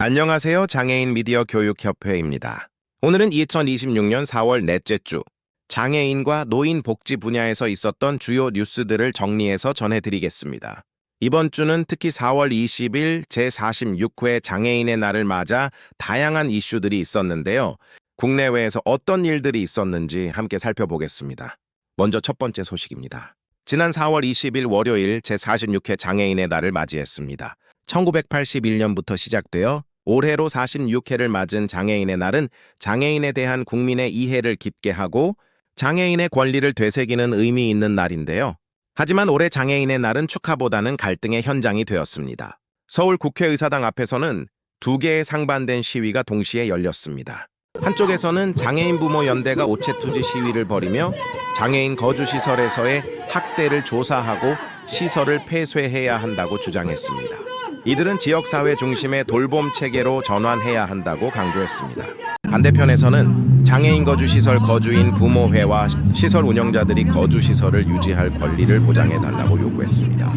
안녕하세요. 장애인 미디어 교육협회입니다. 오늘은 2026년 4월 넷째 주, 장애인과 노인 복지 분야에서 있었던 주요 뉴스들을 정리해서 전해드리겠습니다. 이번 주는 특히 4월 20일 제46회 장애인의 날을 맞아 다양한 이슈들이 있었는데요. 국내외에서 어떤 일들이 있었는지 함께 살펴보겠습니다. 먼저 첫 번째 소식입니다. 지난 4월 20일 월요일 제46회 장애인의 날을 맞이했습니다. 1981년부터 시작되어 올해로 46회를 맞은 장애인의 날은 장애인에 대한 국민의 이해를 깊게 하고 장애인의 권리를 되새기는 의미 있는 날인데요. 하지만 올해 장애인의 날은 축하보다는 갈등의 현장이 되었습니다. 서울 국회의사당 앞에서는 두 개의 상반된 시위가 동시에 열렸습니다. 한쪽에서는 장애인 부모 연대가 오체투지 시위를 벌이며 장애인 거주시설에서의 학대를 조사하고 시설을 폐쇄해야 한다고 주장했습니다. 이들은 지역사회 중심의 돌봄 체계로 전환해야 한다고 강조했습니다. 반대편에서는 장애인 거주시설 거주인 부모회와 시설 운영자들이 거주시설을 유지할 권리를 보장해달라고 요구했습니다.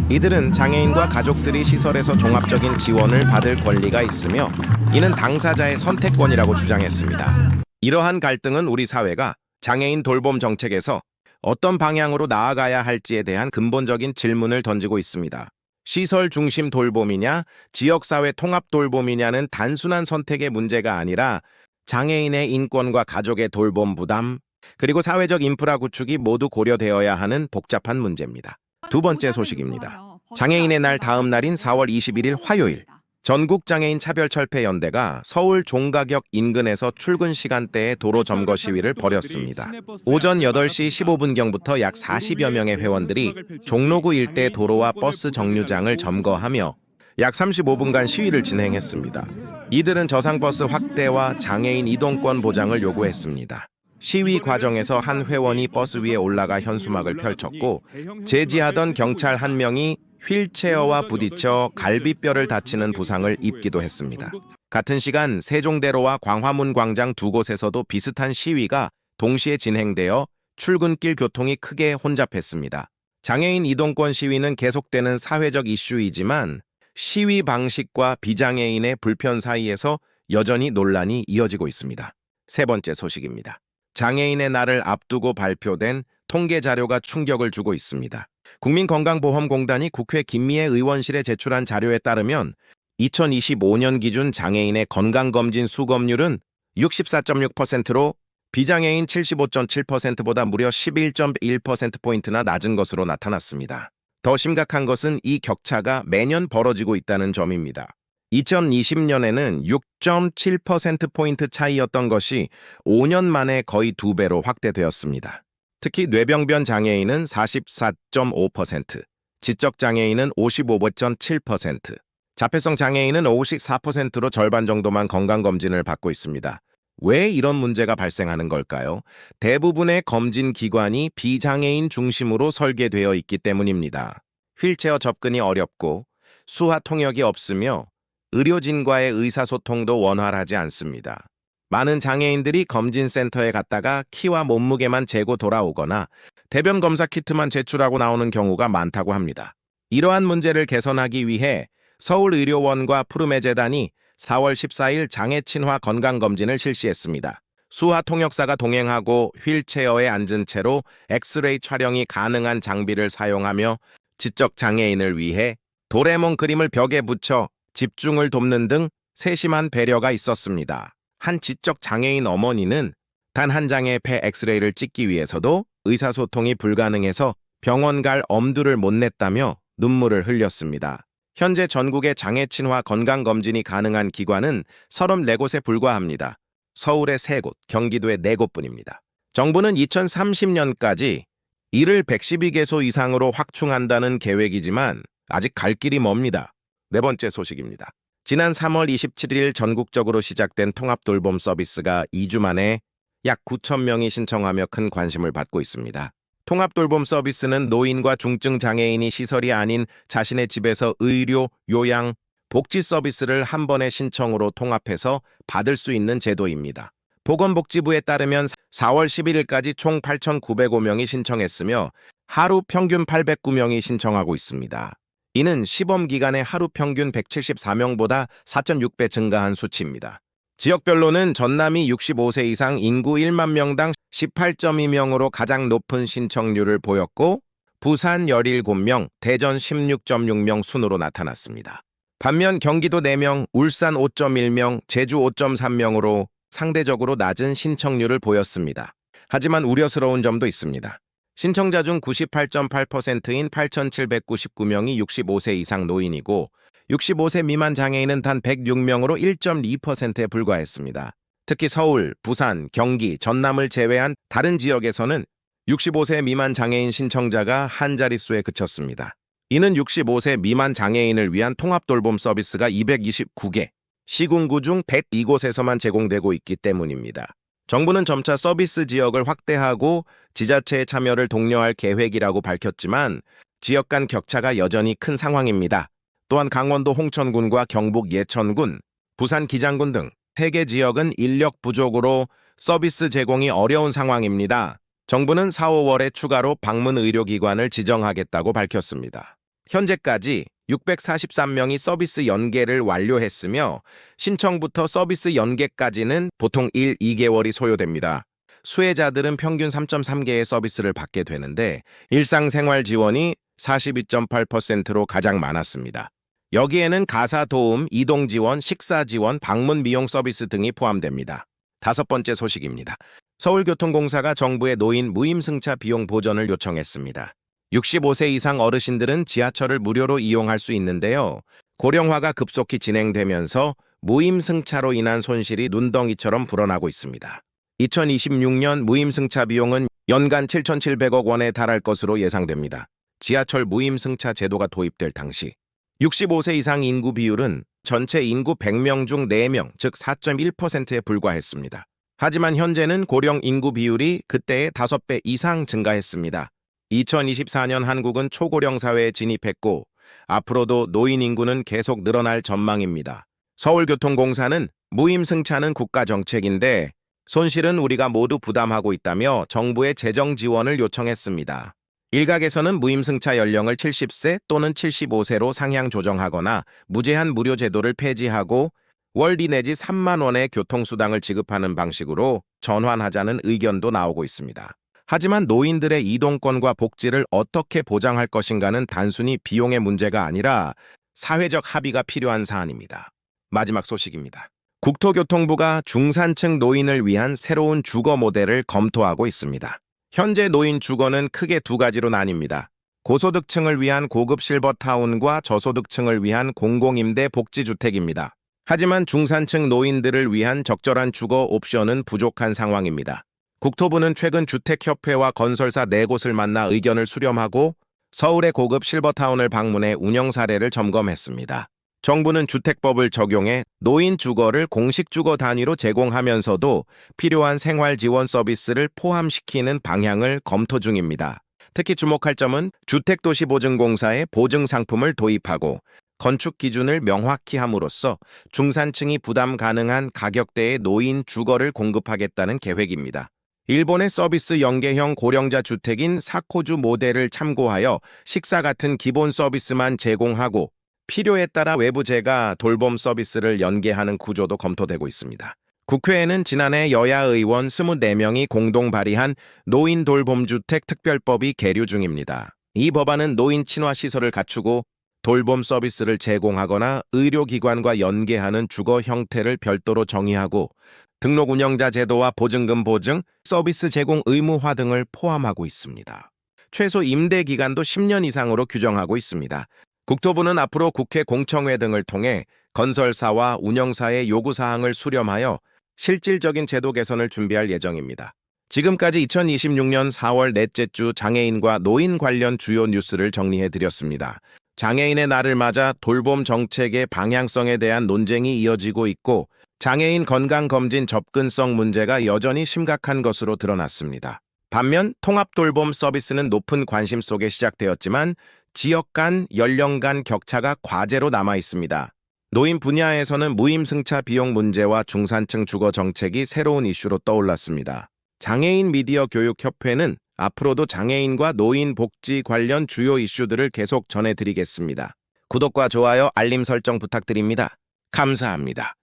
이들은 장애인과 가족들이 시설에서 종합적인 지원을 받을 권리가 있으며 이는 당사자의 선택권이라고 주장했습니다. 이러한 갈등은 우리 사회가 장애인 돌봄 정책에서 어떤 방향으로 나아가야 할지에 대한 근본적인 질문을 던지고 있습니다. 시설 중심 돌봄이냐, 지역사회 통합 돌봄이냐는 단순한 선택의 문제가 아니라 장애인의 인권과 가족의 돌봄 부담, 그리고 사회적 인프라 구축이 모두 고려되어야 하는 복잡한 문제입니다. 두 번째 소식입니다. 장애인의 날 다음 날인 4월 21일 화요일, 전국장애인 차별철폐연대가 서울 종가역 인근에서 출근 시간대에 도로 점거 시위를 벌였습니다. 오전 8시 15분경부터 약 40여 명의 회원들이 종로구 일대 도로와 버스 정류장을 점거하며 약 35분간 시위를 진행했습니다. 이들은 저상버스 확대와 장애인 이동권 보장을 요구했습니다. 시위 과정에서 한 회원이 버스 위에 올라가 현수막을 펼쳤고 제지하던 경찰 한 명이 휠체어와 부딪혀 갈비뼈를 다치는 부상을 입기도 했습니다. 같은 시간 세종대로와 광화문 광장 두 곳에서도 비슷한 시위가 동시에 진행되어 출근길 교통이 크게 혼잡했습니다. 장애인 이동권 시위는 계속되는 사회적 이슈이지만 시위 방식과 비장애인의 불편 사이에서 여전히 논란이 이어지고 있습니다. 세 번째 소식입니다. 장애인의 날을 앞두고 발표된 통계 자료가 충격을 주고 있습니다. 국민건강보험공단이 국회 김미애 의원실에 제출한 자료에 따르면 2025년 기준 장애인의 건강검진 수검률은 64.6%로 비장애인 75.7%보다 무려 11.1%포인트나 낮은 것으로 나타났습니다. 더 심각한 것은 이 격차가 매년 벌어지고 있다는 점입니다. 2020년에는 6.7%포인트 차이였던 것이 5년 만에 거의 2배로 확대되었습니다. 특히 뇌병변 장애인은 44.5%, 지적장애인은 55.7%, 자폐성 장애인은 54%로 절반 정도만 건강검진을 받고 있습니다. 왜 이런 문제가 발생하는 걸까요? 대부분의 검진 기관이 비장애인 중심으로 설계되어 있기 때문입니다. 휠체어 접근이 어렵고 수화 통역이 없으며 의료진과의 의사소통도 원활하지 않습니다. 많은 장애인들이 검진센터에 갔다가 키와 몸무게만 재고 돌아오거나 대변 검사 키트만 제출하고 나오는 경우가 많다고 합니다. 이러한 문제를 개선하기 위해 서울의료원과 푸르메 재단이 4월 14일 장애 친화 건강검진을 실시했습니다. 수화 통역사가 동행하고 휠체어에 앉은 채로 엑스레이 촬영이 가능한 장비를 사용하며 지적 장애인을 위해 도레몬 그림을 벽에 붙여 집중을 돕는 등 세심한 배려가 있었습니다. 한 지적 장애인 어머니는 단 한 장의 폐 엑스레이를 찍기 위해서도 의사소통이 불가능해서 병원 갈 엄두를 못 냈다며 눈물을 흘렸습니다. 현재 전국의 장애 친화 건강검진이 가능한 기관은 34곳에 불과합니다. 서울에 3곳, 경기도에 4곳뿐입니다. 정부는 2030년까지 이를 112개소 이상으로 확충한다는 계획이지만 아직 갈 길이 멉니다. 네 번째 소식입니다. 지난 3월 27일 전국적으로 시작된 통합돌봄 서비스가 2주 만에 약 9,000명이 신청하며 큰 관심을 받고 있습니다. 통합돌봄 서비스는 노인과 중증 장애인이 시설이 아닌 자신의 집에서 의료, 요양, 복지 서비스를 한 번의 신청으로 통합해서 받을 수 있는 제도입니다. 보건복지부에 따르면 4월 11일까지 총 8,905명이 신청했으며 하루 평균 809명이 신청하고 있습니다. 이는 시범 기간의 하루 평균 174명보다 4.6배 증가한 수치입니다. 지역별로는 전남이 65세 이상 인구 1만 명당 18.2명으로 가장 높은 신청률을 보였고 부산 17명, 대전 16.6명 순으로 나타났습니다. 반면 경기도 4명, 울산 5.1명, 제주 5.3명으로 상대적으로 낮은 신청률을 보였습니다. 하지만 우려스러운 점도 있습니다. 신청자 중 98.8%인 8,799명이 65세 이상 노인이고 65세 미만 장애인은 단 106명으로 1.2%에 불과했습니다. 특히 서울, 부산, 경기, 전남을 제외한 다른 지역에서는 65세 미만 장애인 신청자가 한 자릿수에 그쳤습니다. 이는 65세 미만 장애인을 위한 통합돌봄 서비스가 229개, 시군구 중 102곳에서만 제공되고 있기 때문입니다. 정부는 점차 서비스 지역을 확대하고 지자체의 참여를 독려할 계획이라고 밝혔지만 지역 간 격차가 여전히 큰 상황입니다. 또한 강원도 홍천군과 경북 예천군, 부산 기장군 등 3개 지역은 인력 부족으로 서비스 제공이 어려운 상황입니다. 정부는 4, 5월에 추가로 방문 의료기관을 지정하겠다고 밝혔습니다. 현재까지 643명이 서비스 연계를 완료했으며 신청부터 서비스 연계까지는 보통 2개월이 소요됩니다. 수혜자들은 평균 3.3개의 서비스를 받게 되는데 일상생활 지원이 42.8%로 가장 많았습니다. 여기에는 가사 도움, 이동 지원, 식사 지원, 방문 미용 서비스 등이 포함됩니다. 5번째 소식입니다. 서울교통공사가 정부의 노인 무임승차 비용 보전을 요청했습니다. 65세 이상 어르신들은 지하철을 무료로 이용할 수 있는데요. 고령화가 급속히 진행되면서 무임승차로 인한 손실이 눈덩이처럼 불어나고 있습니다. 2026년 무임승차 비용은 연간 7,700억 원에 달할 것으로 예상됩니다. 지하철 무임승차 제도가 도입될 당시 65세 이상 인구 비율은 전체 인구 100명 중 4명, 즉 4.1%에 불과했습니다. 하지만 현재는 고령 인구 비율이 그때의 5배 이상 증가했습니다. 2024년 한국은 초고령 사회에 진입했고 앞으로도 노인 인구는 계속 늘어날 전망입니다. 서울교통공사는 무임승차는 국가정책인데 손실은 우리가 모두 부담하고 있다며 정부의 재정 지원을 요청했습니다. 일각에서는 무임승차 연령을 70세 또는 75세로 상향 조정하거나 무제한 무료 제도를 폐지하고 월리 내지 3만 원의 교통수당을 지급하는 방식으로 전환하자는 의견도 나오고 있습니다. 하지만 노인들의 이동권과 복지를 어떻게 보장할 것인가는 단순히 비용의 문제가 아니라 사회적 합의가 필요한 사안입니다. 마지막 소식입니다. 국토교통부가 중산층 노인을 위한 새로운 주거 모델을 검토하고 있습니다. 현재 노인 주거는 크게 2가지로 나뉩니다. 고소득층을 위한 고급 실버타운과 저소득층을 위한 공공임대 복지주택입니다. 하지만 중산층 노인들을 위한 적절한 주거 옵션은 부족한 상황입니다. 국토부는 최근 주택협회와 건설사 4곳을 만나 의견을 수렴하고 서울의 고급 실버타운을 방문해 운영 사례를 점검했습니다. 정부는 주택법을 적용해 노인 주거를 공식 주거 단위로 제공하면서도 필요한 생활 지원 서비스를 포함시키는 방향을 검토 중입니다. 특히 주목할 점은 주택도시보증공사의 보증 상품을 도입하고 건축 기준을 명확히 함으로써 중산층이 부담 가능한 가격대의 노인 주거를 공급하겠다는 계획입니다. 일본의 서비스 연계형 고령자 주택인 사코주 모델을 참고하여 식사 같은 기본 서비스만 제공하고 필요에 따라 외부 재가 돌봄 서비스를 연계하는 구조도 검토되고 있습니다. 국회에는 지난해 여야 의원 24명이 공동 발의한 노인 돌봄주택 특별법이 계류 중입니다. 이 법안은 노인 친화 시설을 갖추고 돌봄 서비스를 제공하거나 의료기관과 연계하는 주거 형태를 별도로 정의하고 등록 운영자 제도와 보증금 보증, 서비스 제공 의무화 등을 포함하고 있습니다. 최소 임대 기간도 10년 이상으로 규정하고 있습니다. 국토부는 앞으로 국회 공청회 등을 통해 건설사와 운영사의 요구사항을 수렴하여 실질적인 제도 개선을 준비할 예정입니다. 지금까지 2026년 4월 넷째 주 장애인과 노인 관련 주요 뉴스를 정리해드렸습니다. 장애인의 날을 맞아 돌봄 정책의 방향성에 대한 논쟁이 이어지고 있고 장애인 건강검진 접근성 문제가 여전히 심각한 것으로 드러났습니다. 반면 통합돌봄 서비스는 높은 관심 속에 시작되었지만 지역 간, 연령 간 격차가 과제로 남아 있습니다. 노인 분야에서는 무임승차 비용 문제와 중산층 주거 정책이 새로운 이슈로 떠올랐습니다. 장애인 미디어 교육협회는 앞으로도 장애인과 노인 복지 관련 주요 이슈들을 계속 전해드리겠습니다. 구독과 좋아요, 알림 설정 부탁드립니다. 감사합니다.